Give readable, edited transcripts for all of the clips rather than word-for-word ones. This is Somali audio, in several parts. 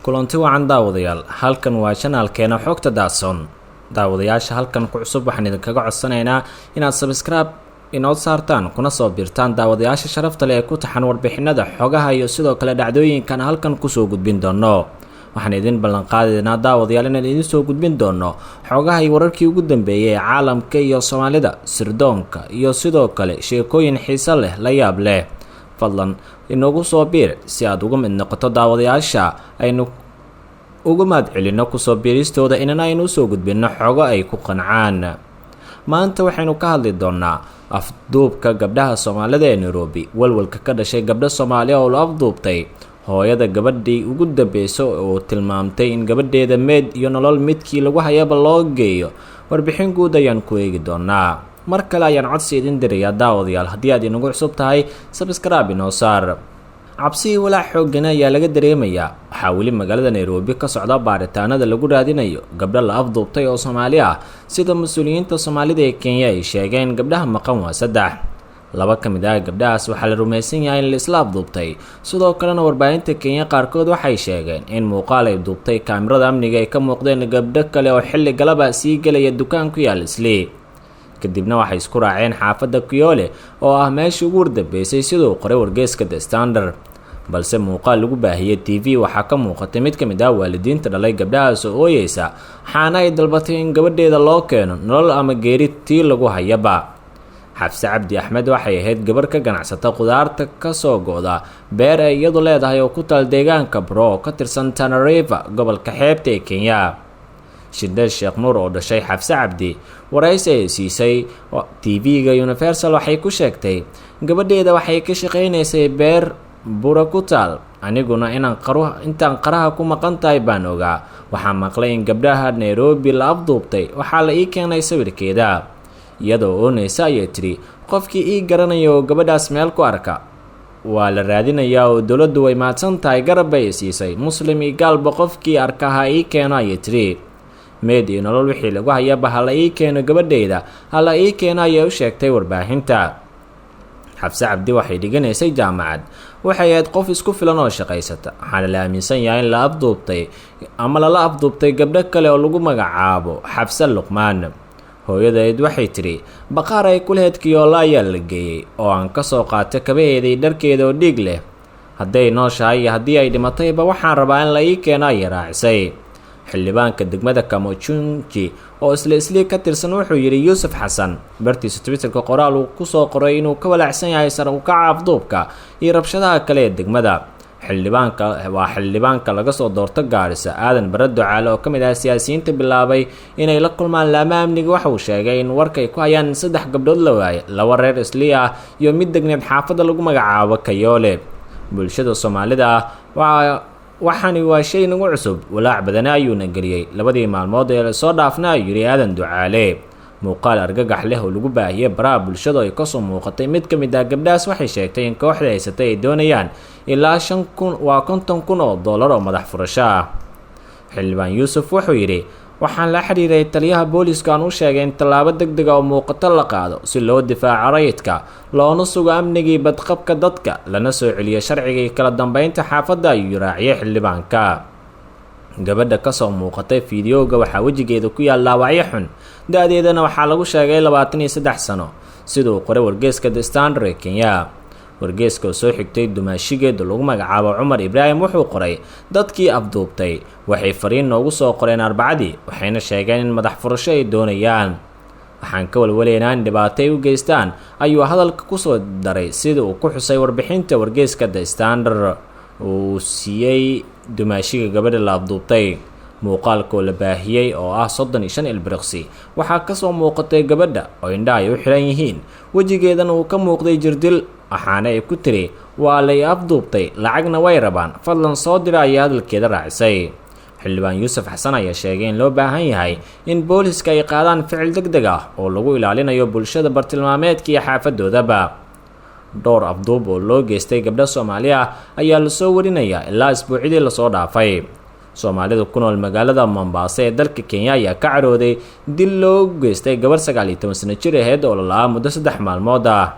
kulanti wacan daawadayaal, halkan waa channelkeena xogta daadson. Daawadayaasha halkan ku cusub waxaan idinkaga codsanaynaa inaad subscribe inoo saartaan kuna soo biirtaan daawadayaasha sharafta leh ee ku taxan warbixinada xogaha iyo sidoo kale dhacdooyinkan halkan kusoo gudbin doono. waxaan idin ballan qaadaynaa daawadayaal inaan idin soo gudbin doono xogaha iyo wararkii ugu dambeeyay ee caalamka iyo Soomaalida, sirdoonka iyo sidoo kale sheekooyin xiiso leh la yaab leh. fadlan inoogu soo biir si aad uga mid noqoto daawadayaasha aynu uga mahadcelino kusoo biiristooda inaynu soo gudbino xogo ay ku qancaan. maanta waxaynu ka hadli doonaa afduubka gabdhaha Soomaalida ee Nairobi, walwalka ka dhashay gabdho Soomaali oo la afduubtay, hooyada gabadhii ugu dambeysay oo tilmaamtay in gabadheeda meed iyo nolol midkii lagu hayaba loo geeyo. warbixin guud ayaan ku eegi doonaa. mar kale ayaan codsi idin dirayaa daawadayaal, haddii aad inagu cusub tahay subscribe inoo saar. cabsi walaac xooggan ayaa laga dareemayaa. waxaa weli magaalada Nairobi ka socda baaritaanada lagu raadinayo gabdho la afduubtay oo Soomaali ah, sida mas'uuliyiinta Soomaalida ee Kenya ay sheegeen. gabdhaha maqan waa 3. 2 ka mid ah gabdhahaas waxaa la rumaysan yahay in la isla afduubtay. sidoo kalena warbaahinta Kenya qaarkood waxay sheegeen in muuqaal ay duubtay kaamirada amniga ay ka muuqdeen gabdho kale oo xilli galaba sii galaya dukaan ku yaal Islii. kadibna waxay isku raaceen xaafadda Kuyole oo ah meeshii ugu dambeysay sidoo qoray wargeyska The Standard. balse muuqaal lagu baahiyay TV waxaa ka muuqatay mid ka mid ah waalidiinta dhalay gabdhahaas oo ooyeysa, waxaana ay dalbatay in gabadheeda loo keeno nolol ama geeri tii lagu hayaba. Xafsa Cabdi Axmed waxay ahayd gabar ka ganacsata khudaarta ka soo go'da beer ay iyadu leedahay oo ku taal deegaanka Bro ka tirsan Tana River, gobolka xeebta ee Kenya. Shindel Sheekh Nuur oo dhashay Xafsa Cabdi, waraysi ay siisay TV-ga Universal waxay ku sheegtay, gabadheeda waxay ka shaqaynaysay beer bura ku taal, aniguna intaan qaraha ku maqan tahay baan ogaa. waxaa maqlay in gabdhaha Nairobi la afduubtay, waxaa la ii keenay sawirkeeda iyadoo oonaysa ayay tiri, qofkii ii garanaya oo gabadhaas meel ku arka waa la raadinayaa oo dowladdu way mahadsan tahay, garab bay siisay. muslim iyo gaalba qofkii arka ha ii keeno ayay tiri. meed iyo nolol wixii lagu hayaba hala ii keeno gabadheeda, hala ii keeno ayay u sheegtay warbaahinta. Xafsa Cabdi waxay dhiganaysay jaamacad, waxay ahayd qof isku filan oo shaqaysata. waxaana la aaminsan yahay in la afduubtay ama lala afduubtay gabdho kale oo lagu magacaabo Xafsa Luqmaan. hooyadeed waxay tiri, baqaar ay ku lahayd Kiyole ayaa la geeyey oo aan ka soo qaatay kabaheeda iyo dharkeeda oo dhiig leh. hadday nooshahay iyo haddii ay dhimatayba waxaan rabaa in la ii keeno ayay raacisay. xildhibaanka degmada Kamuchunji oo Islii ka tirsan wuxuu yiri Yuusuf Xasan bartiisa Twitterka qoraal uu ku soo qoray inuu ka walaacsan yahay sar u kaca afduubka iyo rabshadaha kale ee degmada. xildhibaanka laga soo doorto Gaarisa Aadan Bare Ducaale oo ka mid ah siyaasiyiinta bilaabay inay la kulmaan laamaha amniga. waxa uu sheegay in warkay ku hayaan 3 gabdhood la waayay, 2 reer Islii ah iyo mid degneed xaafadda lagu magacaabo Kayole. bulshada Soomaalida waxaani waa shay nagu cusub, walaac badan ayuuna geliyay 2 maalmood ee la soo dhaafna ayuu yiri Aadan Ducaale. muuqaal argagax leh oo lagu baahiyay baraha bulshada ay ka soo muuqatay mid ka mid ah gabdhahaas waxay sheegtay in kooxda haysatay ay doonayaan ilaa $50,000 oo madax furasho ah. xildhibaan Yuusuf wuxuu yiri, waxaan la xiriiray taliyaha booliska aan u sheegay in tallaabo degdeg ah oo muuqato la qaado si loo difaaco rayidka, loona sugo amnigii badqabka dadka, lana soo celiyo sharciga iyo kala dambeynta xaafadda ayuu raaciyay xildhibaanka. gabadha ka soo muuqatay fiidiyowga waxaa wejigeeda ku yaal dhaawacyo xun, da-deedana waxaa lagu sheegay 23 sano, siduu qoray wargeyska The Standard ee Kenya. wargeyska oo soo xigtay dumaashigeeda lagu magacaabo Cumar Ibraahim wuxuu qoray, dadkii afduubtay waxay fariin noogu soo qoreen Arbacadii, waxayna sheegeen in madax furasho ay doonayaan. waxaan ka walwalaynaa in dhibaato ay u geystaan, ayuu hadalka ku soo daray sida uu ku xusay warbixinta wargeyska The Standard uu siiyey dumaashiga gabadha la afduubtay. muuqaalka oo la baahiyey oo ah 35 ilbiriqsi waxaa ka soo muuqatay gabadha oo indhaha ay u xiran yihiin, wejigeedana uu ka muuqday jirdil, waxaana ay ku tiri, waa lay afduubtay, lacagna way rabaan, fadlan soo dira ayay hadalkeeda raacisay. xildhibaan Yuusuf Xasan ayaa sheegay in loo baahan yahay in booliska ay qaadaan ficil degdeg ah oo lagu ilaalinayo bulshada bartilmaameedka iyo xaafadoodaba. dhowr afduub oo loo geystay gabdho Soomaali ah ayaa la soo warinayaa ilaa isbuucidii la soo dhaafay. Soomaalida ku nool magaalada Mombasa ee dalka Kenya ayaa ka carooday dil loo geystay gabar 19 sano jir ahayd oo la muddo 3 maalmood ah.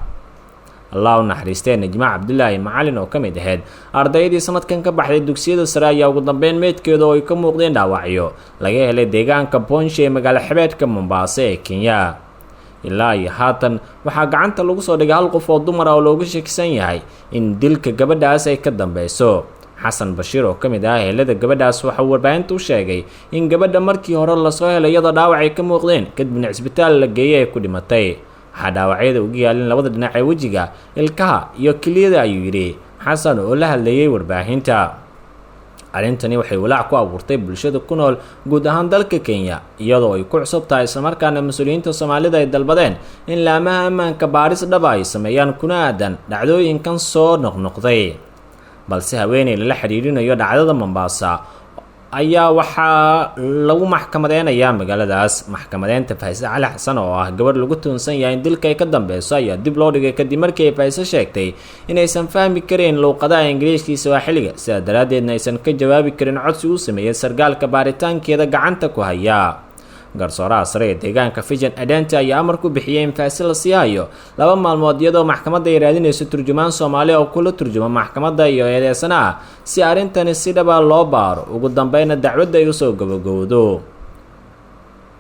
allah u naxariistee najma cabdulaahi macalin oo ka mid ahayd ardaydii sanadkan ka baxday dugsiyada sare ayaa ugu dambeyn meydkeeda oo ay ka muuqdeen dhaawacyo laga helay deegaanka boonshe ee magaalo xebeedka mombaaso ee kenya ilaa iyo haatan waxaa gacanta lagu soo dhigay hal qof oo dumar ah oo looga shakisan yahay in dilka gabadhaas ay ka dambeyso. xasan bashiir oo ka mid ah ehelada gabadhaas waxauu warbaahinta u sheegay in gabadha markii hore lasoo helay iyadoo dhaawac ay ka muuqdeen kadibna cisbitaal la geeyey ay ku dhimatay. waxaa dhaawacyada uga yaalin labada dhinac ee wejiga, ilkaha iyo kiliyada ayuu yidhi xasan oo la hadlayay warbaahinta. arrintani waxay walaac ku abuurtay bulshada ku nool guud ahaan dalka Kenya iyadoo ay ku cusub tahay islamarkaana mas-uuliyiinta Soomaalida ay dalbadeen in laamaha ammaanka baaris dhab ay sameeyaan kuna aadan dhacdooyinkan soo noqnoqday. balse haweeney lala xiriirinayo dhacdada Mombasa ayaa waxaa lagu maxkamadeynayaa magaaladaas. maxkamadeynta Faysal Cali Xasan oo ah gabadh lagu tuunsan yahay in dilka ay ka dambeyso ayaa dib loo dhigay kadib markii ay Faysal sheegtay inaysan fahmi karin luqadaha Ingiriiskiisa waa xilliga, sidaa daraaddeedna aysan ka jawaabi karin codsi uu sameeyay sargaalka baaritaankeeda gacanta ku haya. garsooraha sare ee deegaanka Fijan Adenta ayaa amar ku bixiyay in Faysal la sii hayo 2 maalmood iyadoo maxkamadda ay raadinayso turjumaan Soomaali oo kula turjuma maxkamadda iyo eedeysanaha si arrintani si dhab ah loo baaro ugu dambeynna dacwadda ay usoo gabagabowdo.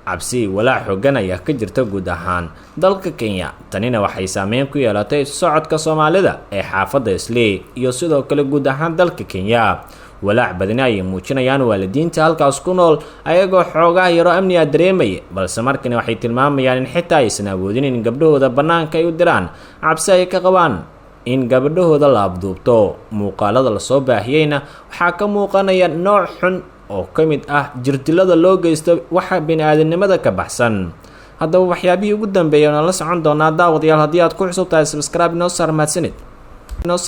cabsi walaac xooggan ayaa ka jirta guud ahaan dalka Kenya, tanina waxay saameyn ku yeelatay socodka Soomaalida ee xaafadda Islii iyo sidoo kale guud ahaan dalka Kenya. walaac badani ay muujinayaan waalidiinta halkaas ku nool ayagoo xoogaa yaro amni ah dareemaya, balse markani waxay tilmaamayaan in xitaa aysan awoodin in gabdhahooda bannaanka ay u diraan cabsi ay ka qabaan in gabdhahooda la abduubto. muuqaalada lasoo baahiyeyna waxaa ka muuqanaya nooc xun oo ka mid ah jirdilada loo geysto waxa bini-aadamnimada ka baxsan. haddaba waxyaabihii ugu dambeeyay oo la socon doonaa daawadayaal, haddii aad ku cusub tahay subscribe inoo saar mahadsanid.